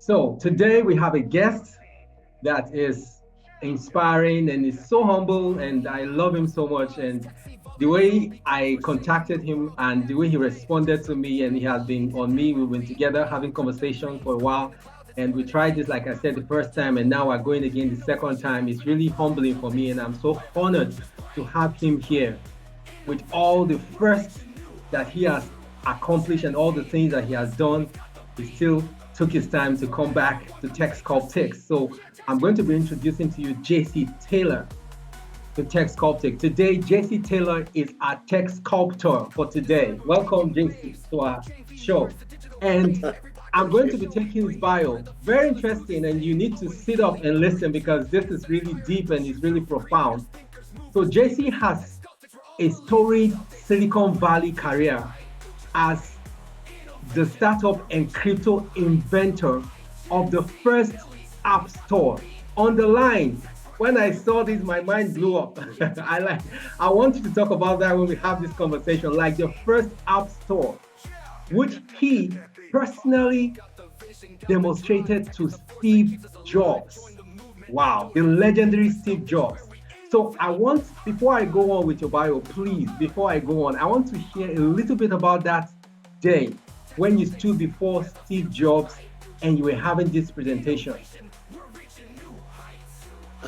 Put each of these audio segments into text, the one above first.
So today we have a guest that is inspiring and is so humble, and I love him so much. And the way I contacted him and the way he responded to me, and he has been on me, we've been together having conversations for a while. And we tried this, like I said, the first time, and now we're going again the second time. It's really humbling for me, and I'm so honored to have him here with all the firsts that he has accomplished and all the things that he has done. He still took his time to come back to Tech Sculptics. So I'm going to be introducing to you JC Tayler to Tech Sculptic. Today, JC Tayler is our tech sculptor for today. Welcome, JC, to our show. And I'm going to be taking his bio. Very interesting, and you need to sit up and listen because this is really deep and it's really profound. So JC has a storied Silicon Valley career as the startup and crypto inventor of the first app store. On the line, when I saw this, my mind blew up. I want you to talk about that when we have this conversation, like the first app store, which he personally demonstrated to Steve Jobs. Wow, the legendary Steve Jobs. So I want, before I go on with your bio, please, before I go on, I want to hear a little bit about that day when you stood before Steve Jobs and you were having this presentation.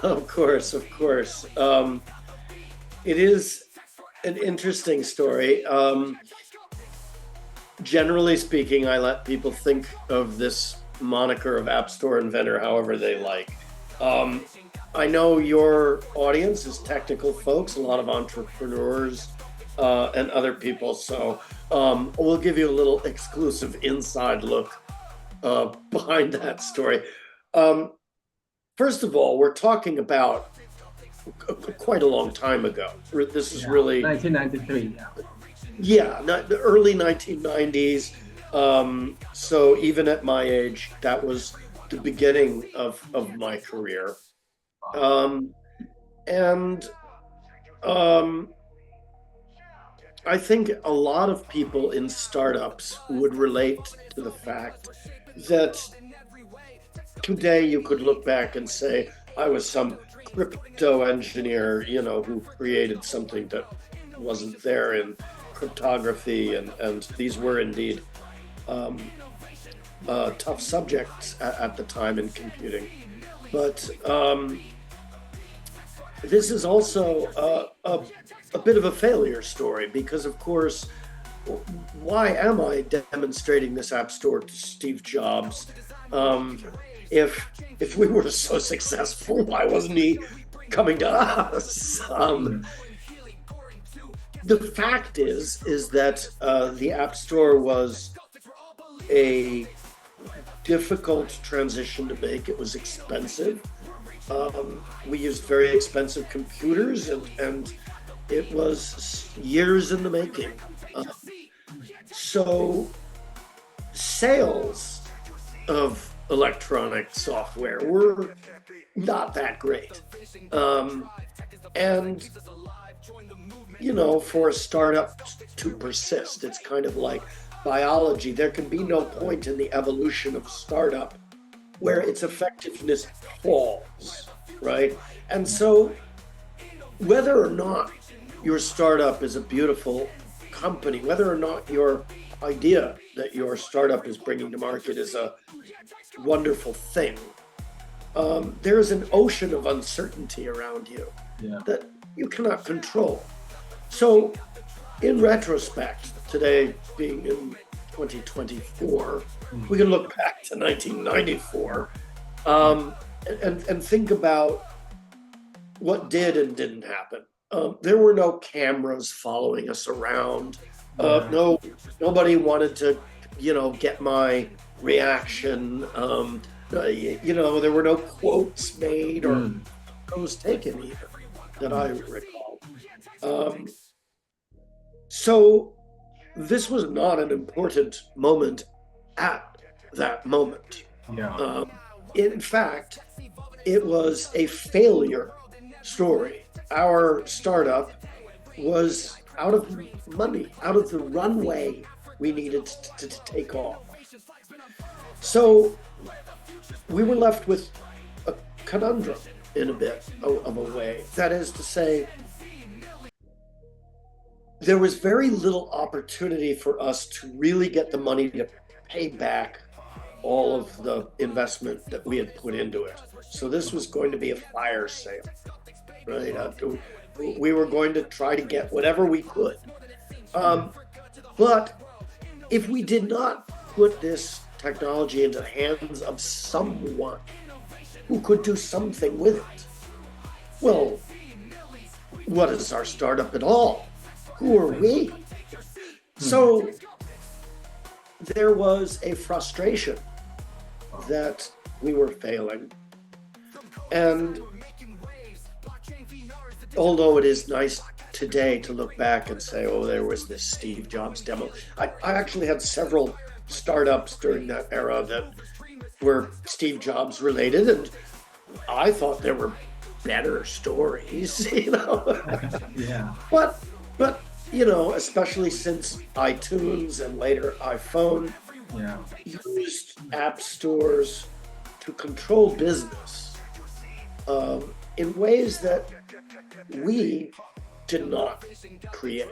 Of course, of course. It is an interesting story. Generally speaking, I let people think of this moniker of App Store Inventor however they like. I know your audience is technical folks, a lot of entrepreneurs and other people. So we'll give you a little exclusive inside look behind that story. First of all, we're talking about quite a long time ago. This is really 1993. Yeah, the early 1990s. So even at my age, that was the beginning of my career. I think a lot of people in startups would relate to the fact that today you could look back and say, I was some crypto engineer, who created something that wasn't there in cryptography, and these were indeed tough subjects at the time in computing. But this is also a bit of a failure story because, of course, why am I demonstrating this app store to Steve Jobs? If we were so successful, why wasn't he coming to us? The fact is that the App Store was a difficult transition to make. It was expensive. We used very expensive computers, and it was years in the making. So sales of electronic software were not that great. And for a startup to persist, it's kind of like biology. There can be no point in the evolution of startup where its effectiveness falls, right? And so whether or not your startup is a beautiful company, whether or not your idea that your startup is bringing to market is a wonderful thing, there's an ocean of uncertainty around you that you cannot control. So in retrospect, today being in 2024, we can look back to 1994 and think about what did and didn't happen. There were no cameras following us around. Nobody wanted to, get my reaction. There were no quotes made or photos taken even that I recall. So this was not an important moment at that moment. In fact, it was a failure story. Our startup was out of money, out of the runway we needed to take off. So we were left with a conundrum in a bit of a way. That is to say, there was very little opportunity for us to really get the money to pay back all of the investment that we had put into it. So this was going to be a fire sale, right? We were going to try to get whatever we could. But if we did not put this technology into the hands of someone who could do something with it, well, what is our startup at all? Who are we? So there was a frustration that we were failing. And although it is nice today to look back and say, oh, there was this Steve Jobs demo. I actually had several startups during that era that were Steve Jobs related, and I thought there were better stories, you know. Yeah. But you know, especially since iTunes and later iPhone used app stores to control business in ways that we did not create.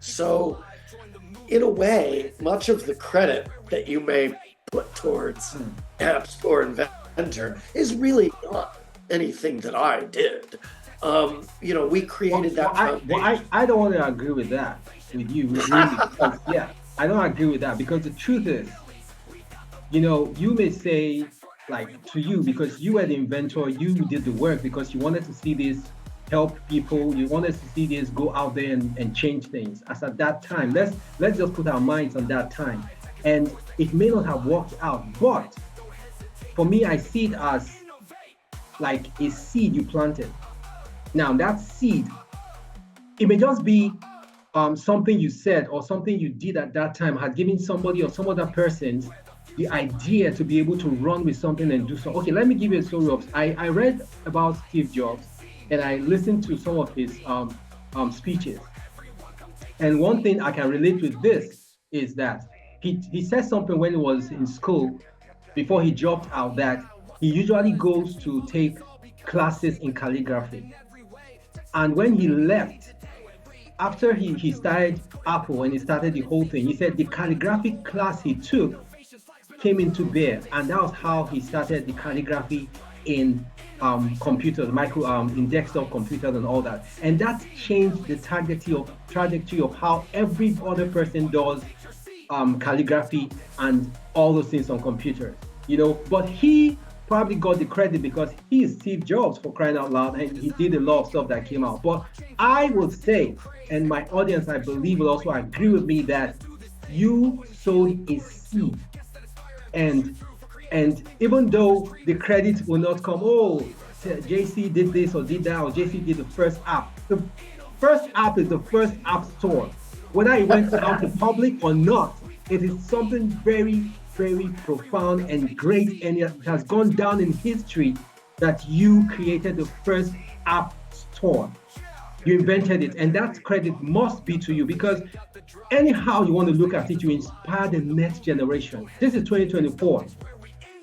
So, in a way, much of the credit that you may put towards App Store Inventor is really not anything that I did. You know, we created that. I don't want to agree with that with you, really, because, I don't agree with that, because the truth is, you know, you may say, like, to you, because you were the inventor, you did the work because you wanted to see this help people, you wanted to see this go out there and change things. As at that time, let's just put our minds on that time, and it may not have worked out, but for me, I see it as like a seed you planted. Now that seed, it may just be something you said or something you did at that time had given somebody or some other person the idea to be able to run with something and do so. Okay, let me give you a story of, I read about Steve Jobs and I listened to some of his speeches. And one thing I can relate with this is that he said something when he was in school before he dropped out, that he usually goes to take classes in calligraphy. And when he left, after he started Apple and he started the whole thing, he said the calligraphic class he took came into bear, and that was how he started the calligraphy in computers, in desktop computers and all that. And that changed the trajectory of how every other person does calligraphy and all those things on computers, you know. But he probably got the credit because he is Steve Jobs, for crying out loud, and he did a lot of stuff that came out. But I would say, and my audience, I believe, will also agree with me, that you sowed a seed. And even though the credit will not come, oh, JC did this or did that, or JC did the first app. The first app is the first app store. Whether it went out to public or not, it is something very, very profound and great, and it has gone down in history that you created the first app store. You invented it, and that credit must be to you, because anyhow you want to look at it, you inspire the next generation. This is 2024,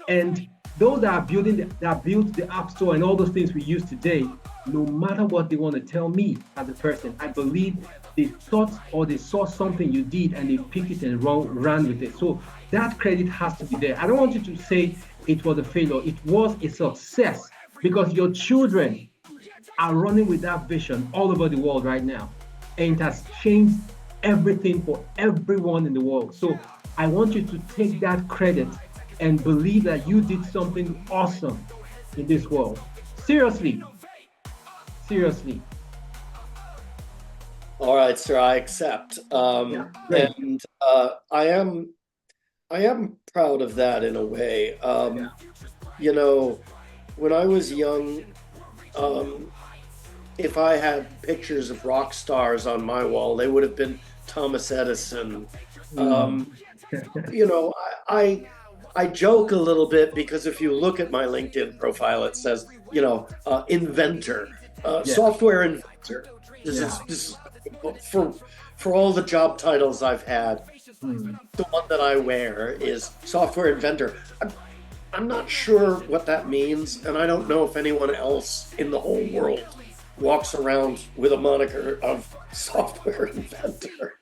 and those that built the app store and all those things we use today, no matter what they want to tell me as a person, I believe they thought or they saw something you did and they picked it and ran with it. So that credit has to be there. I don't want you to say it was a failure. It was a success, because your children are running with that vision all over the world right now, and it has changed everything for everyone in the world. So I want you to take that credit and believe that you did something awesome in this world. Seriously. All right, sir, I accept. And I am proud of that in a way. You know, when I was young, if I had pictures of rock stars on my wall, they would have been Thomas Edison. You know, I joke a little bit, because if you look at my LinkedIn profile, it says, you know, inventor, software inventor. This is for all the job titles I've had. The one that I wear is software inventor. I'm not sure what that means, and I don't know if anyone else in the whole world walks around with a moniker of software inventor.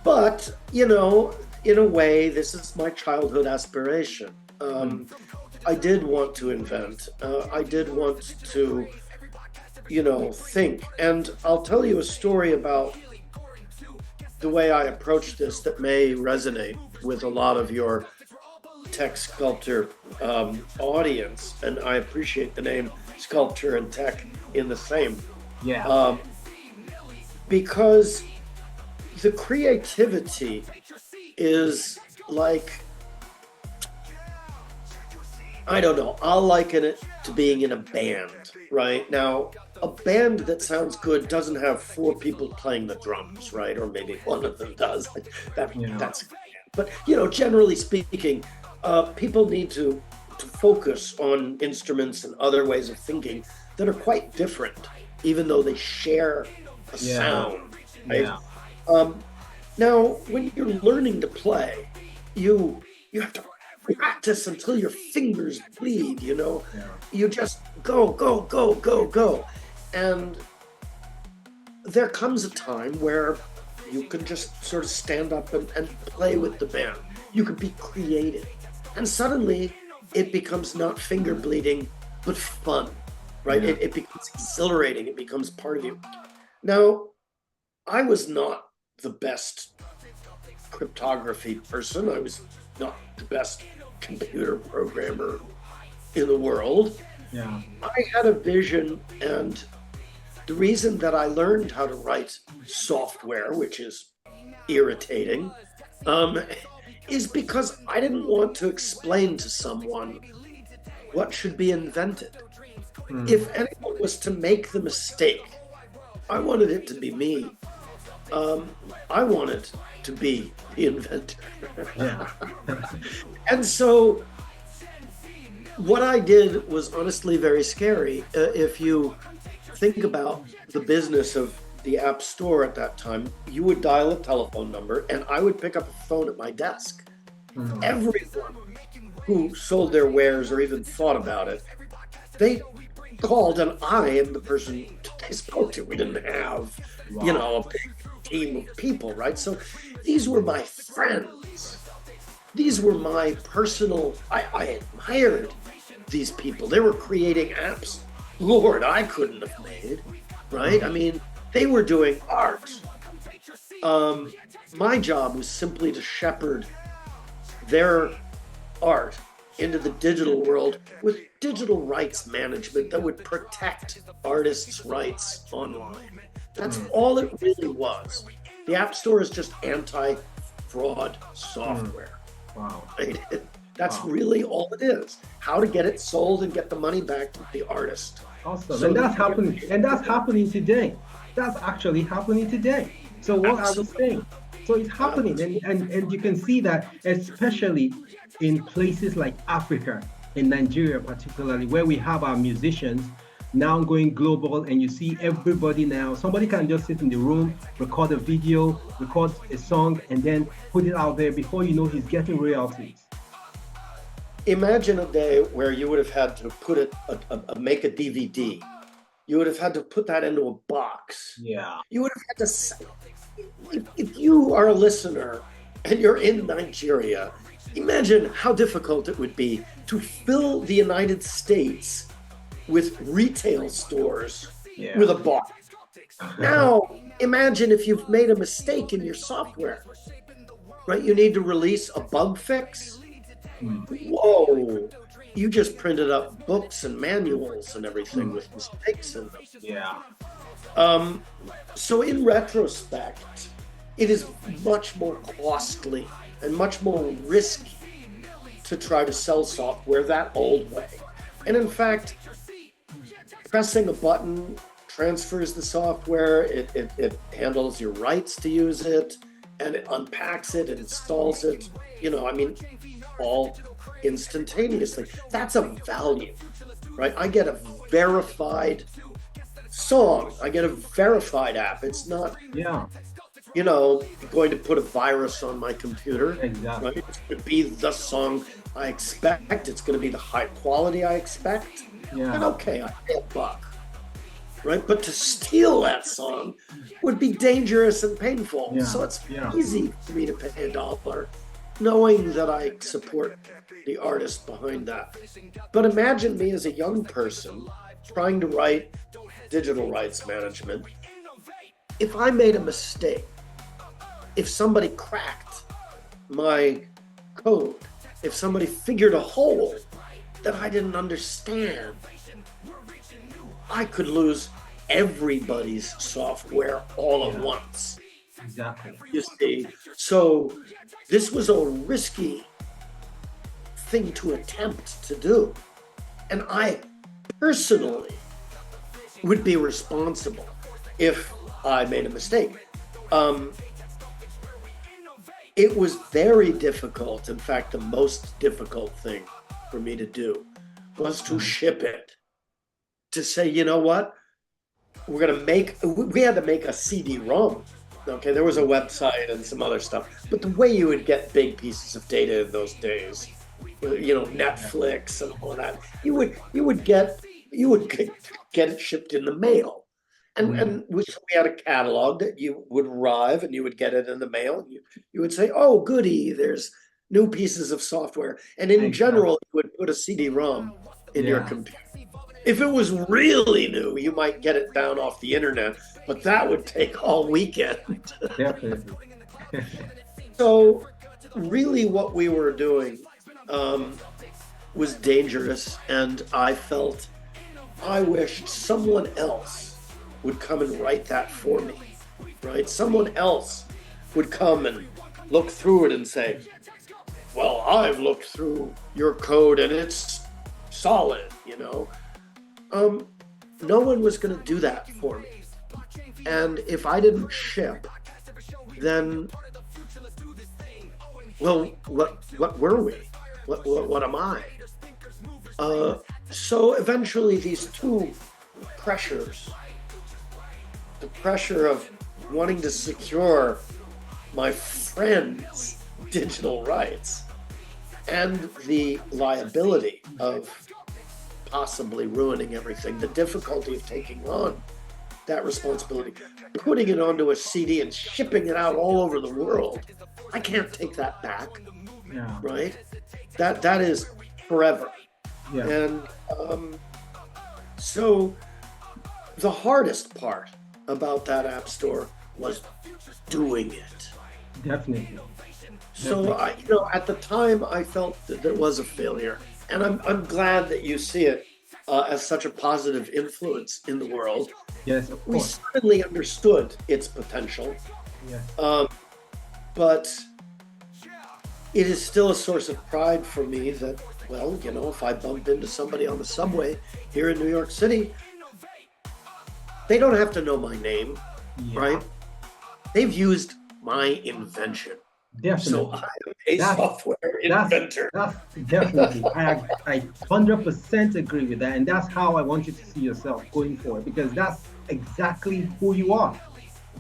But, you know, in a way, this is my childhood aspiration. I did want to invent. I did want to, you know, think. And I'll tell you a story about the way I approach this that may resonate with a lot of your tech sculptor audience. And I appreciate the name sculpture and tech in the same. Yeah. Because the creativity is like, I don't know, I'll liken it to being in a band, right? Now, a band that sounds good doesn't have 4 people playing the drums, right? Or maybe one of them does. That's, but, you know, generally speaking, people need to focus on instruments and other ways of thinking that are quite different, even though they share a sound, right? Now, when you're learning to play, you have to practice until your fingers bleed, you know? You just go, go, go, go, go. And there comes a time where you can just sort of stand up and play with the band. You can be creative. And suddenly it becomes not finger bleeding, but fun, right? It becomes exhilarating. It becomes part of you. Now, I was not the best cryptography person. I was not the best computer programmer in the world. I had a vision, and the reason that I learned how to write software, which is irritating, is because I didn't want to explain to someone what should be invented. If anyone was to make the mistake, I wanted it to be me. I wanted to be the inventor. And so what I did was honestly very scary. If you think about the business of the App Store at that time, you would dial a telephone number and I would pick up a phone at my desk. Everyone who sold their wares or even thought about it, they called, and I am the person they spoke to. We didn't have, you know, a big team of people, right? So these were my friends. These were my personal, I admired these people. They were creating apps, Lord, I couldn't have made, right? I mean, they were doing art. My job was simply to shepherd their art into the digital world with digital rights management that would protect artists' rights online. That's all it really was. The App Store is just anti-fraud software. Wow. Right? That's really all it is. How to get it sold and get the money back to the artist. Awesome. So, and that's happening. And that's happening today. That's actually happening today. So what I was saying. So it's happening. And you can see that, especially in places like Africa, in Nigeria particularly, where we have our musicians now going global, and you see everybody now, somebody can just sit in the room, record a video, record a song, and then put it out there. Before you know, he's getting royalties. Imagine a day where you would have had to put it, make a DVD. You would have had to put that into a box. Yeah. You would have had to, if you are a listener and you're in Nigeria, imagine how difficult it would be to fill the United States with retail stores with a box. Now, imagine if you've made a mistake in your software, right? You need to release a bug fix. Whoa, you just printed up books and manuals and everything with mistakes in them. Yeah. So in retrospect, it is much more costly and much more risky to try to sell software that old way. And in fact, pressing a button transfers the software, it handles your rights to use it, and it unpacks it, it installs it, you know, I mean, all instantaneously. That's a value, right? I get a verified song, I get a verified app. It's not going to put a virus on my computer. Exactly. Right? It's going to be the song I expect. It's going to be the high quality I expect. Yeah. And okay, I pay $1. Right? But to steal that song would be dangerous and painful. Yeah. So it's easy for me to pay $1, knowing that I support the artist behind that. But imagine me as a young person trying to write digital rights management. If I made a mistake, if somebody cracked my code, if somebody figured a hole that I didn't understand, I could lose everybody's software all at once. Exactly. You see, so this was a risky thing to attempt to do. And I personally would be responsible if I made a mistake. It was very difficult. In fact, the most difficult thing for me to do was to ship it. To say, you know what? We had to make a CD-ROM. Okay, there was a website and some other stuff. But the way you would get big pieces of data in those days, Netflix and all that, you would get it shipped in the mail. And we had a catalog that you would arrive and you would get it in the mail. And you would say, oh, goody, there's new pieces of software. And in general, you would put a CD-ROM in your computer. If it was really new, you might get it down off the internet, but that would take all weekend. Definitely. So really what we were doing was dangerous, and I wished someone else would come and write that for me, right? Someone else would come and look through it and say, well, I've looked through your code and it's solid, No one was going to do that for me. And if I didn't ship, then, well, what were we? What am I? So eventually these two pressures, the pressure of wanting to secure my friends' digital rights and the liability of possibly ruining everything, the difficulty of taking on that responsibility, putting it onto a CD and shipping it out all over the world. I can't take that back, right? That is forever. Yeah. And so the hardest part about that app store was doing it. Definitely. So at the time I felt that there was a failure, and I'm glad that you see it as such a positive influence in the world. Yes, of course. We certainly understood its potential. Yeah. But it is still a source of pride for me that, well, if I bump into somebody on the subway here in New York City, they don't have to know my name, right? They've used my invention. Definitely. So I'm a software inventor. That's definitely. I 100% agree with that. And that's how I want you to see yourself going forward, because that's exactly who you are.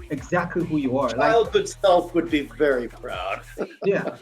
Exactly who you are. Childhood self would be very proud. Yeah.